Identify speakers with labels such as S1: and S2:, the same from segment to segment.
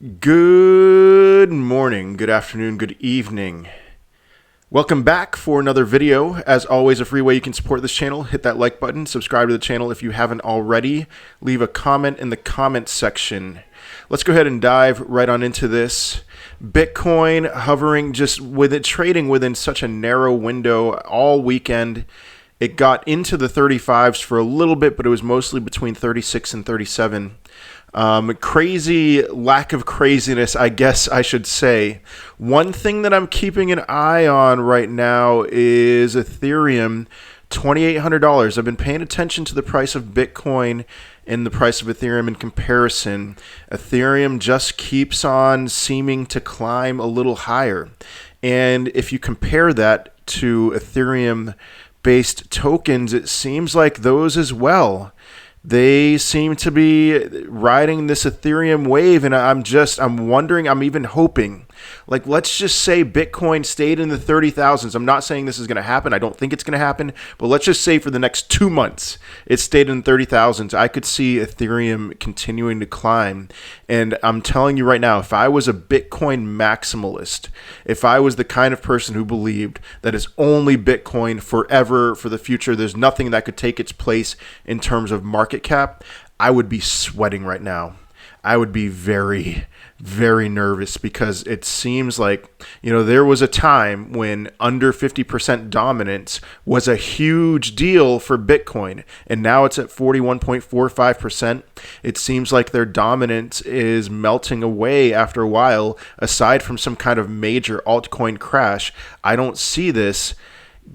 S1: Good morning, good afternoon, good evening. Welcome back for another video. As always, a free way you can support this channel. Hit that like button, subscribe to the channel if you haven't already. Leave a comment in the comments section. Let's go ahead and dive right on into this. Bitcoin hovering just with it trading within such a narrow window all weekend. It got into the 35s for a little bit, but it was mostly between 36 and 37. Crazy lack of craziness, I guess I should say. One thing that I'm keeping an eye on right now is Ethereum, $2,800. I've been paying attention to the price of Bitcoin and the price of Ethereum in comparison. Ethereum just keeps on seeming to climb a little higher. And if you compare that to Ethereum-based tokens, it seems like those as well. They seem to be riding this Ethereum wave, and I'm wondering, I'm even hoping, like, let's just say Bitcoin stayed in the 30,000s. I'm not saying this is going to happen. I don't think it's going to happen, but let's just say for the next 2 months, it stayed in the 30,000s. I could see Ethereum continuing to climb. And I'm telling you right now, if I was a Bitcoin maximalist, if I was the kind of person who believed that it's only Bitcoin forever for the future, there's nothing that could take its place in terms of market cap, I would be sweating right now. I would be very, very nervous because it seems like, there was a time when under 50% dominance was a huge deal for Bitcoin, and now it's at 41.45%. It seems like their dominance is melting away after a while. Aside from some kind of major altcoin crash, I don't see this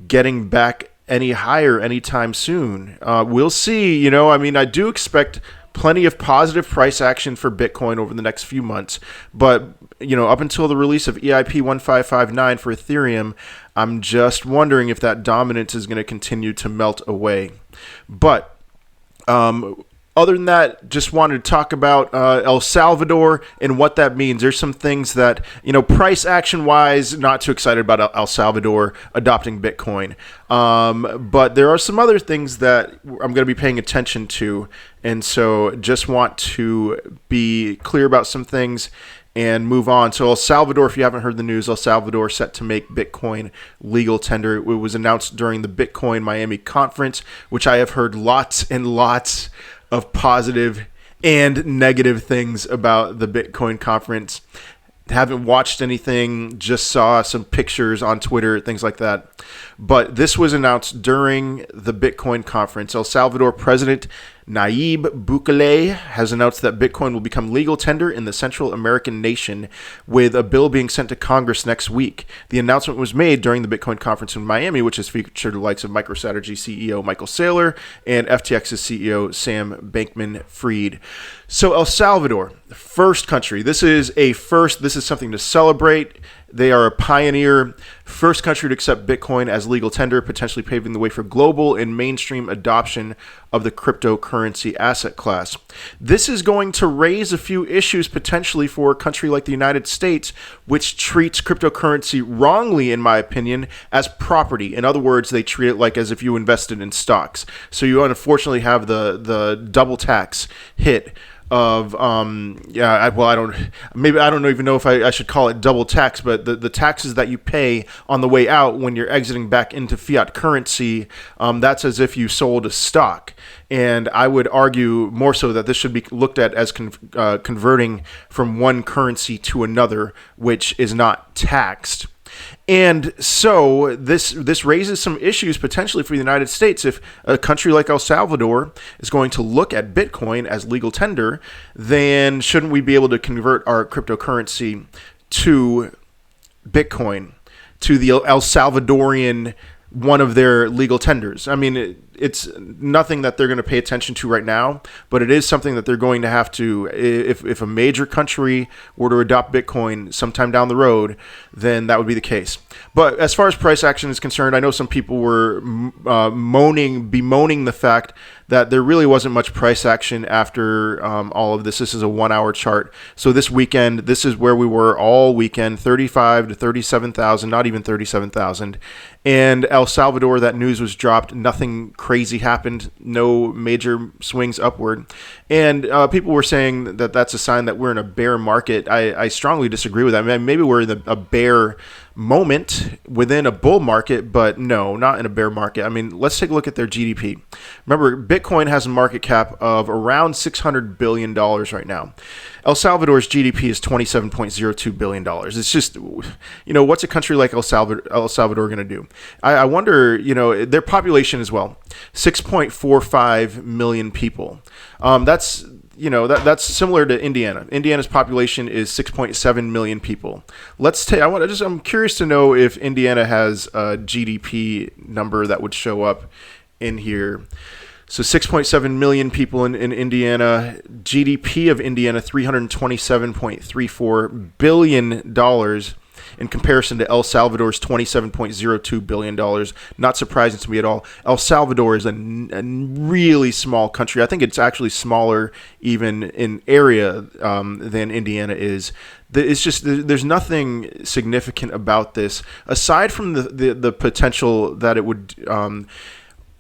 S1: getting back any higher anytime soon. We'll see. I do expect plenty of positive price action for Bitcoin over the next few months. But, up until the release of EIP 1559 for Ethereum, I'm just wondering if that dominance is going to continue to melt away. But other than that, just wanted to talk about El Salvador and what that means. There's some things that, price action-wise, not too excited about El Salvador adopting Bitcoin. But there are some other things that I'm going to be paying attention to. And so just want to be clear about some things and move on. So El Salvador, if you haven't heard the news, El Salvador set to make Bitcoin legal tender. It was announced during the Bitcoin Miami conference, which I have heard lots and lots of positive and negative things about the Bitcoin conference. Haven't watched anything, just saw some pictures on Twitter, things like that. But this was announced during the Bitcoin conference. El Salvador President Nayib Bukele has announced that Bitcoin will become legal tender in the Central American nation, with a bill being sent to Congress next week. The announcement was made during the Bitcoin conference in Miami, which has featured the likes of MicroStrategy CEO Michael Saylor and FTX's CEO Sam Bankman-Fried. So El Salvador, first country. This is a first. This is something to celebrate. They are a pioneer, first country to accept Bitcoin as legal tender, potentially paving the way for global and mainstream adoption of the cryptocurrency asset class. This is going to raise a few issues potentially for a country like the United States, which treats cryptocurrency wrongly, in my opinion, as property. In other words, they treat it like as if you invested in stocks. So you unfortunately have the double tax hit of I don't even know if I should call it double tax, but the taxes that you pay on the way out when you're exiting back into fiat currency, that's as if you sold a stock. And I would argue more so that this should be looked at as converting from one currency to another, which is not taxed. And so this raises some issues potentially for the United States. If a country like El Salvador is going to look at Bitcoin as legal tender, then shouldn't we be able to convert our cryptocurrency to Bitcoin, to the El Salvadorian one of their legal tenders? I mean, it's nothing that they're going to pay attention to right now, but it is something that they're going to have to, if a major country were to adopt Bitcoin sometime down the road, then that would be the case. But as far as price action is concerned, I know some people were bemoaning the fact that there really wasn't much price action after all of this. This is a 1 hour chart. So this weekend, this is where we were all weekend, 35 to 37,000, not even 37,000. And El Salvador, that news was dropped. Nothing crazy happened. No major swings upward. And people were saying that that's a sign that we're in a bear market. I strongly disagree with that. I mean, maybe we're in a bear moment within a bull market, but no, not in a bear market. I mean, let's take a look at their GDP. Remember, Bitcoin has a market cap of around $600 billion right now. El Salvador's GDP is $27.02 billion. It's just, what's a country like El Salvador going to do? I wonder, their population as well, 6.45 million people. That's similar to Indiana. Indiana's population is 6.7 million people. I'm curious to know if Indiana has a GDP number that would show up in here. So 6.7 million people in Indiana. GDP of Indiana, $327.34 billion in comparison to El Salvador's $27.02 billion. Not surprising to me at all. El Salvador is a really small country. I think it's actually smaller even in area than Indiana is. It's just, there's nothing significant about this, aside from the potential that it would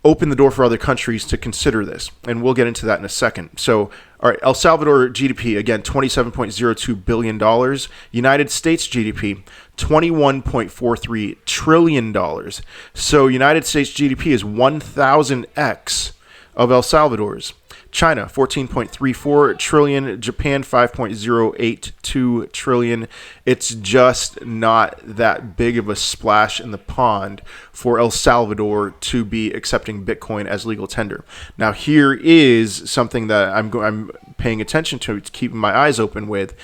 S1: open the door for other countries to consider this. And we'll get into that in a second. So, all right, El Salvador GDP, again, $27.02 billion. United States GDP, $21.43 trillion. So United States GDP is 1,000x of El Salvador's. China, 14.34 trillion. Japan, 5.082 trillion. It's just not that big of a splash in the pond for El Salvador to be accepting Bitcoin as legal tender. Now, here is something that I'm paying attention to, keeping my eyes open with.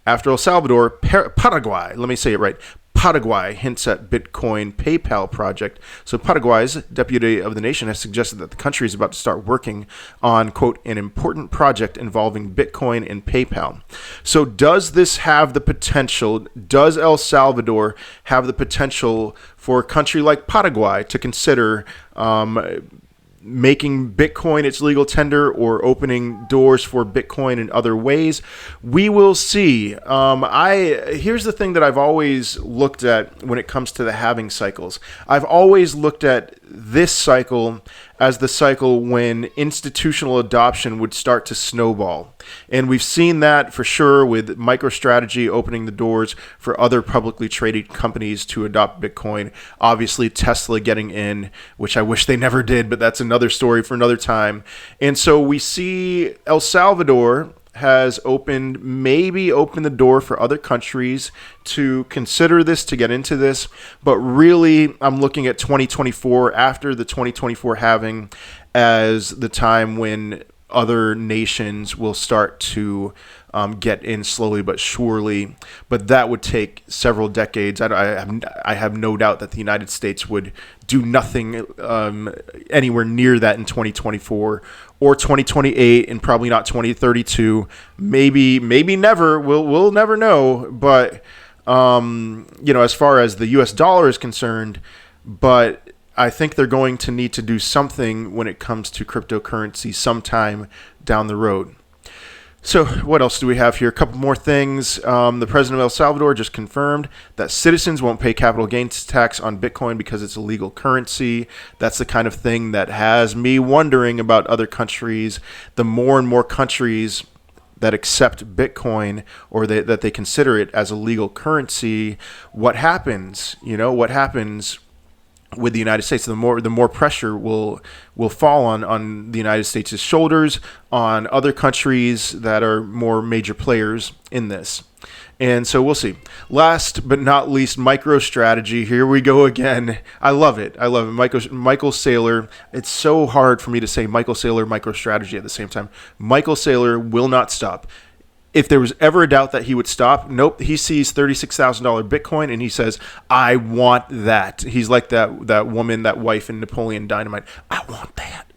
S1: After El Salvador, Paraguay, let me say it right. Paraguay hints at Bitcoin PayPal project. So Paraguay's deputy of the nation has suggested that the country is about to start working on, quote, an important project involving Bitcoin and PayPal. So does this have the potential, does El Salvador have the potential for a country like Paraguay to consider making Bitcoin its legal tender or opening doors for Bitcoin in other ways? We will see. Here's the thing that I've always looked at when it comes to the halving cycles. I've always looked at this cycle as the cycle when institutional adoption would start to snowball. And we've seen that for sure with MicroStrategy opening the doors for other publicly traded companies to adopt Bitcoin. Obviously, Tesla getting in, which I wish they never did, but that's another story for another time. And so we see El Salvador has maybe opened the door for other countries to consider this, to get into this. But really, I'm looking at 2024, after the 2024 halving, as the time when other nations will start to get in slowly but surely. But that would take several decades. I have no doubt that the United States would do nothing anywhere near that in 2024 or 2028, and probably not 2032. Maybe never. We'll never know. But as far as the U.S. dollar is concerned, but I think they're going to need to do something when it comes to cryptocurrency sometime down the road. So what else do we have here? A couple more things. The president of El Salvador just confirmed that citizens won't pay capital gains tax on Bitcoin because it's a legal currency. That's the kind of thing that has me wondering about other countries. The more and more countries that accept Bitcoin, or that they consider it as a legal currency, what happens? What happens with the United States? The more pressure will fall on the United States' shoulders, on other countries that are more major players in this. And so we'll see. Last but not least, MicroStrategy. Here we go again. I love it. Michael Saylor. It's so hard for me to say Michael Saylor, MicroStrategy at the same time. Michael Saylor will not stop. If there was ever a doubt that he would stop, nope. He sees $36,000 Bitcoin and he says, I want that. He's like that woman, that wife in Napoleon Dynamite. I want that.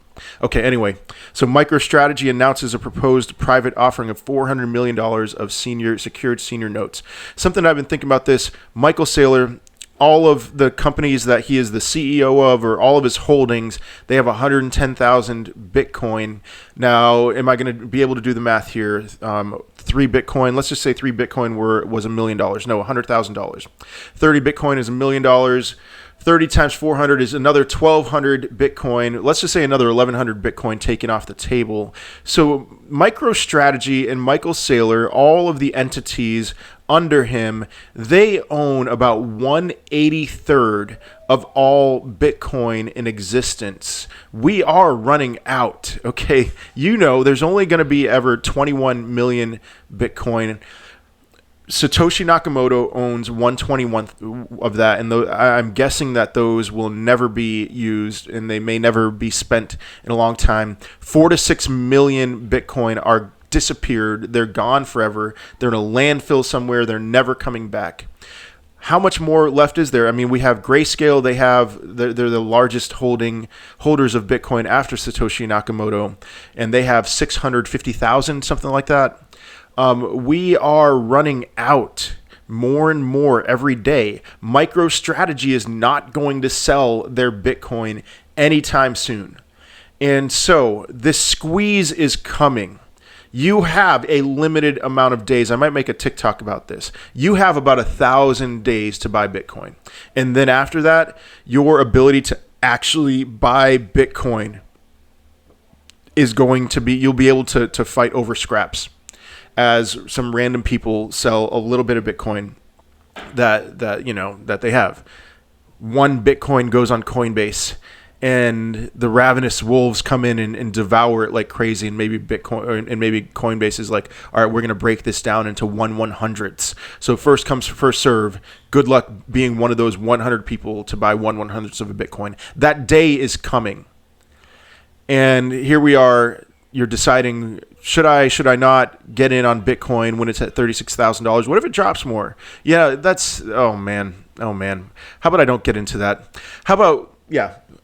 S1: Okay, anyway, so MicroStrategy announces a proposed private offering of $400 million of secured senior notes. Something I've been thinking about this. Michael Saylor, all of the companies that he is the CEO of, or all of his holdings, they have 110,000 Bitcoin. Now, am I going to be able to do the math here? 3 Bitcoin, let's just say 3 Bitcoin was $1 million. No, $100,000. 30 Bitcoin is $1 million. 30 times 400 is another 1,200 Bitcoin. Let's just say another 1,100 Bitcoin taken off the table. So MicroStrategy and Michael Saylor, all of the entities under him, they own about 1/83rd of all Bitcoin in existence. We are running out, okay? You know, there's only going to be ever 21 million Bitcoin. Satoshi Nakamoto owns 1/21 of that, and I'm guessing that those will never be used, and they may never be spent in a long time. 4 to 6 million Bitcoin are disappeared. They're gone forever. They're in a landfill somewhere. They're never coming back. How much more left is there? I mean, we have Grayscale. They're the largest holders of Bitcoin after Satoshi Nakamoto, and they have 650,000, something like that. We are running out more and more every day. MicroStrategy is not going to sell their Bitcoin anytime soon. And so this squeeze is coming. You have a limited amount of days. I might make a TikTok about this. You have about 1,000 days to buy Bitcoin. And then after that, your ability to actually buy Bitcoin is going to be, you'll be able to fight over scraps, as some random people sell a little bit of Bitcoin that they have. 1 Bitcoin goes on Coinbase, and the ravenous wolves come in and devour it like crazy. And maybe Coinbase is like, all right, we're going to break this down into 1/100ths. So first comes, first serve. Good luck being one of those 100 people to buy 1/100ths of a Bitcoin. That day is coming. And here we are. You're deciding, should I not get in on Bitcoin when it's at $36,000? What if it drops more? Yeah, oh man. How about I don't get into that? How about,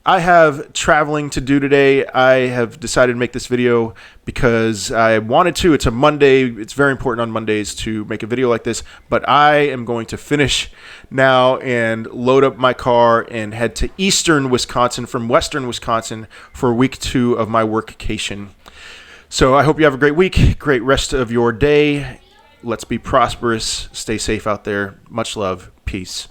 S1: I have traveling to do today. I have decided to make this video because I wanted to. It's a Monday. It's very important on Mondays to make a video like this, but I am going to finish now and load up my car and head to eastern Wisconsin from western Wisconsin for week 2 of my workcation. So I hope you have a great week, great rest of your day. Let's be prosperous. Stay safe out there. Much love. Peace.